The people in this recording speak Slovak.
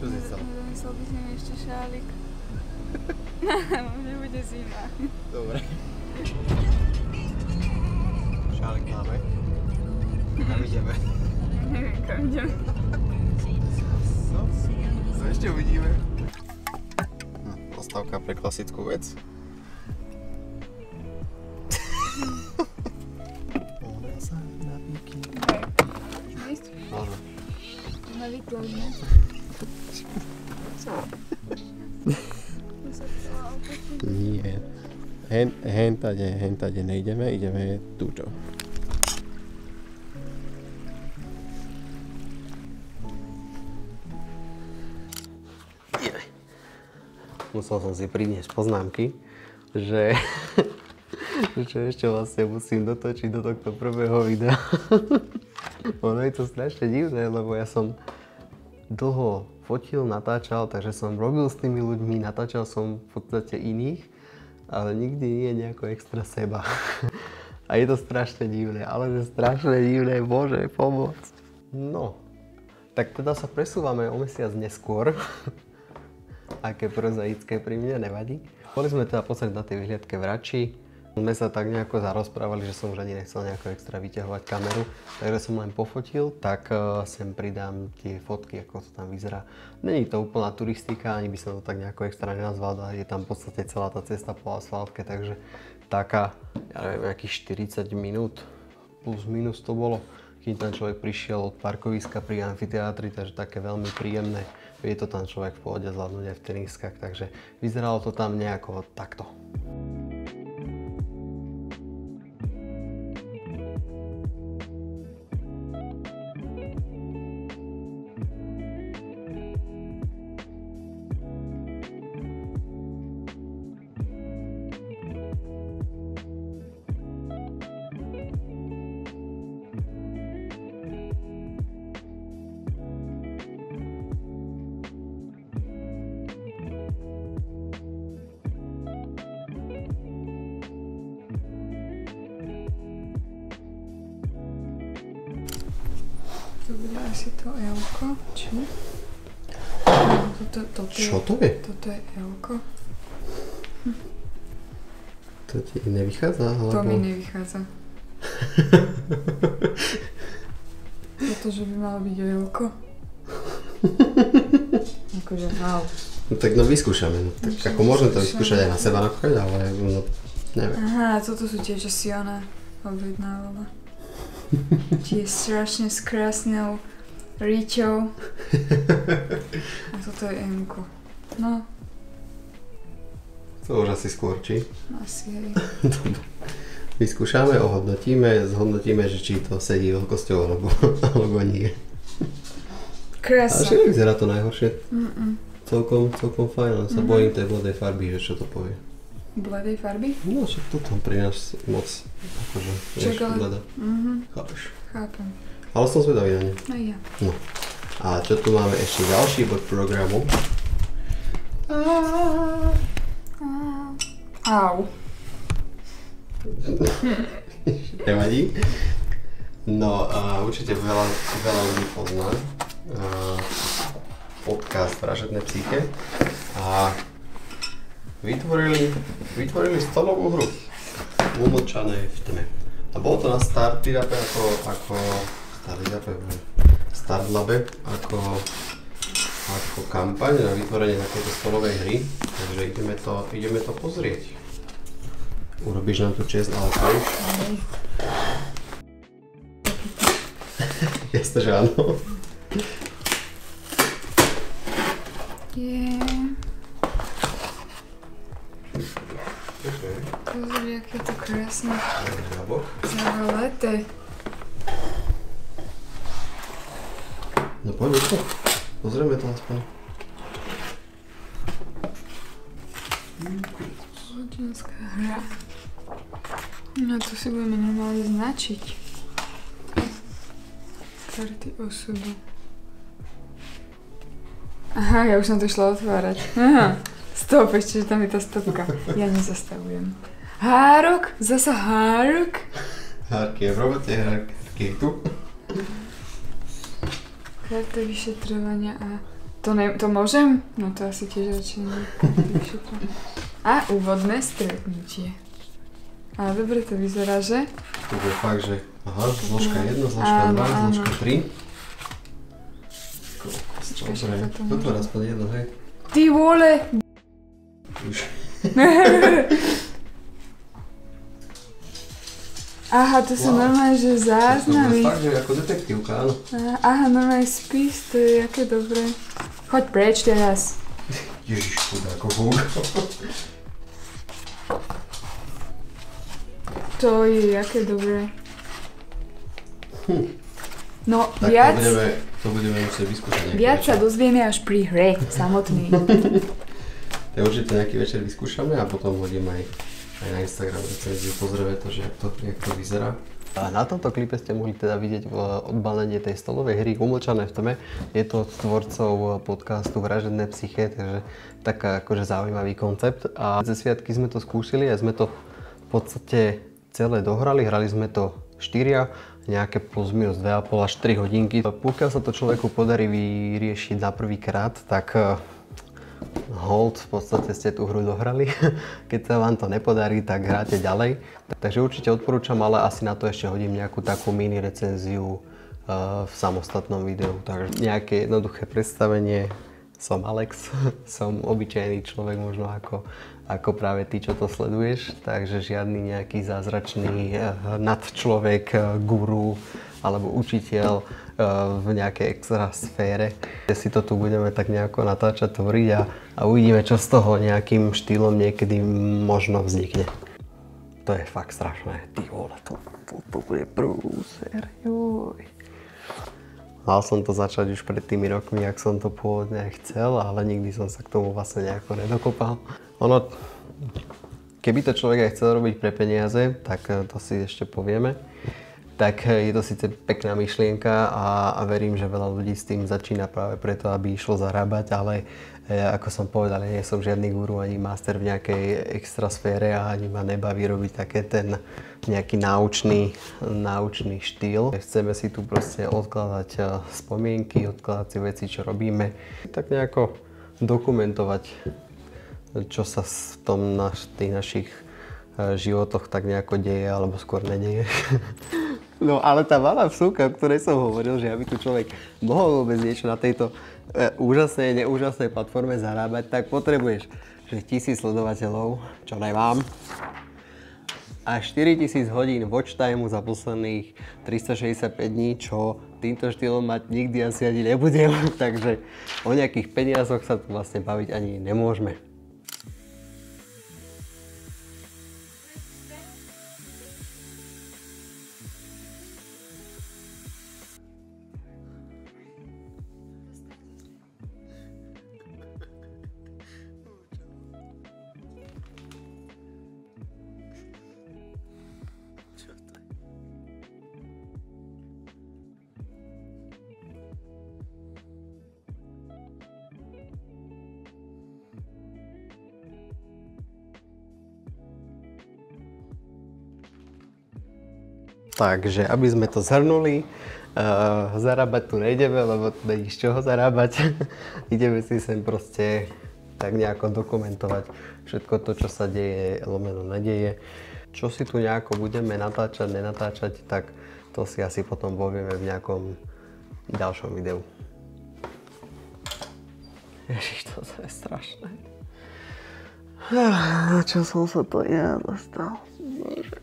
Čo si chcel? Myslel by si mi ešte šálik. Možno bude zima. Dobre. Šálik máme. Kam ideme? Neviem, kam ideme. No, to ešte uvidíme. Postávka pre klasickú vec. Ona sa na píky. Môžeme ísť? Môžeme. Sme vyklúžne. Nie. Hen tade nejdeme, ideme túto. Musel som si priniesť poznámky, že ešte vlastne musím dotočiť do tohto prvého videa. Ono je to strašne divné, lebo ja som dlho fotil, natáčal, takže som robil s tými ľuďmi, natáčal som v podstate iných, ale nikdy nie nejako extra seba. A je to strašne divné, ale je strašne divné, Bože, pomôcť. No, tak teda sa presúvame o mesiac neskôr. Aké prozaické pri mne, nevadí. Boli sme teda pozrieť na tej vyhliadke v Rači. Sme sa tak nejako zarozprávali, že som už ani nechcel nejako extra vyťahovať kameru, takže som len pofotil, tak sem pridám tie fotky, ako to tam vyzerá. Není to úplná turistika, ani by som to tak nejako extra nenazval, je tam v podstate celá tá cesta po asfaltke, takže taká, ja neviem, nejakých 40 minút plus minus to bolo, keď tam človek prišiel od parkoviska pri amfiteátri, takže také veľmi príjemné. Vie to tam človek v pohode zvládnuť aj v teniskách, takže vyzeralo to tam nejako takto. To bude asi to L-ko, či? Čo to je? Toto je L-ko. To ti nevychádza? Alebo... To mi nevychádza. Toto, že by malo byť L-ko. Akože wow. No tak no vyskúšame. No, tak ako môžeme to vyskúšať aj na seba napríklad, ale no, neviem. Aha, toto sú tie, čo si ona objednávala. Či je strašne s krásnou ričou. A toto je M-ko. No. To už asi skôr, či? Asi hej. Dobre. Vyskúšame, zhodnotíme, že či to sedí veľkosťou alebo nie. Krása. Ale že nevyzerá to najhoršie. Celkom fajn, len sa bojím tej blodej farby, že čo to povie. Bledej farby? No, však to tam pri nás moc, akože, vieš, bleda. Chápeš. Chápem. Ale som zvedavý na ne. No ja. No. A čo tu máme ešte ďalší bod programu? Au. Nevadí? No a určite veľa ľudí pozná podcast Vražedné psyché a vytvorili stolovú hru Umlčané v tme. A bolo to na Startlabe ako kampaň na vytvorenie takéto stolovej hry, takže ideme to pozrieť. Urobíš nám tu čest, ale čo? Jasne, že áno. Pozri, aké to krásne. Zavaleté. No poďme to. Pozrieme to aspoň. Spoločenská hra. No to si budeme normálne značiť. Karty osudu. Aha, ja už som to išla otvárať. Aha. Stop, ešte, že tam je tá stopka. Ja nezastavujem. Hárok? Zasa hárok? Hárky je v robote, hárky je tu. Karta vyšetrovania a To môžem? No to asi tiež radšej nie. A úvodné stretnutie. Ale dobre to vyzerá, že? To bude fakt, že zložka 1, zložka 2, zložka 3. Dobre, toto raz pod jedno, hej. Ty vole! Už. Aha, to sú normálne, že záznamy. To bude fakt, že ako detektívka, áno. Aha, normálne spis, to je aké dobré. Choď preč teraz. Ježiš, chudáko, Búk. To je, aké dobré. No, tak viac... to budeme musieť vyskúšať nejaký Viac večer. sa dozvieme až pri hre samotný. Tak určite nejaký večer vyskúšame a potom hodím aj na Instagram recenziu, pozrieme to, že jak to vyzerá. A na tomto klipe ste mohli teda vidieť odbalenie tej stolovej hry Umlčané v tme. Je to od tvorcov podcastu Vražedné psyché, takže taká akože zaujímavý koncept. A ze sviatky sme to skúsili a sme to v podstate celé dohrali. Hrali sme to 4, nejaké plus minus 2,5 až 3 hodinky. Pokiaľ sa to človeku podarí vyriešiť na prvý krát, tak hold, v podstate ste tú hru dohrali. Keď sa vám to nepodarí, tak hráte ďalej. Takže určite odporúčam, ale asi na to ešte hodím nejakú takú mini recenziu v samostatnom videu. Takže nejaké jednoduché predstavenie. Som Alex, som obyčajný človek, možno ako práve ty, čo to sleduješ. Takže žiadny nejaký zázračný nadčlovek, guru alebo učiteľ v nejakej extra sfére. Si to tu budeme tak nejako natáčať, tvoriť a uvidíme, čo z toho nejakým štýlom niekedy možno vznikne. To je fakt strašné. Ty vole, to bude prúser, joj. Mal som to začať už pred tými rokmi, ak som to pôvodne chcel, ale nikdy som sa k tomu vlastne nejako nedokopal. Ono, keby to človek aj chcel robiť pre peniaze, tak to si ešte povieme. Tak je to síce pekná myšlienka a verím, že veľa ľudí s tým začína práve preto, aby išlo zarábať, ale ako som povedal, ja nie som žiadny guru ani master v nejakej extra sfére a ani ma nebaví robiť také ten nejaký náučný štýl. Chceme si tu proste odkladať spomienky, odkladať si veci, čo robíme. Tak nejako dokumentovať, čo sa v tých našich životoch tak nejako deje, alebo skôr nedeje. No ale tá malá vsúka, o ktorej som hovoril, že aby tu človek mohol vôbec niečo na tejto úžasnej, neúžasnej platforme zarábať, tak potrebuješ, že 1000 sledovateľov, čo nemám, a 4000 hodín watch timeu za posledných 365 dní, čo týmto štýlom mať nikdy asi ani nebudem, takže o nejakých peniazoch sa tu vlastne baviť ani nemôžeme. Takže, aby sme to zhrnuli, zarábať tu nejdeme, lebo tu není z čoho zarábať. Ideme si sem proste tak nejako dokumentovať všetko to, čo sa deje, lomeno nedeje. Čo si tu nejako budeme natáčať, nenatáčať, tak to si asi potom povieme v nejakom ďalšom videu. Ježiš, to je strašné. Na čo som sa to ja dostal? Bože.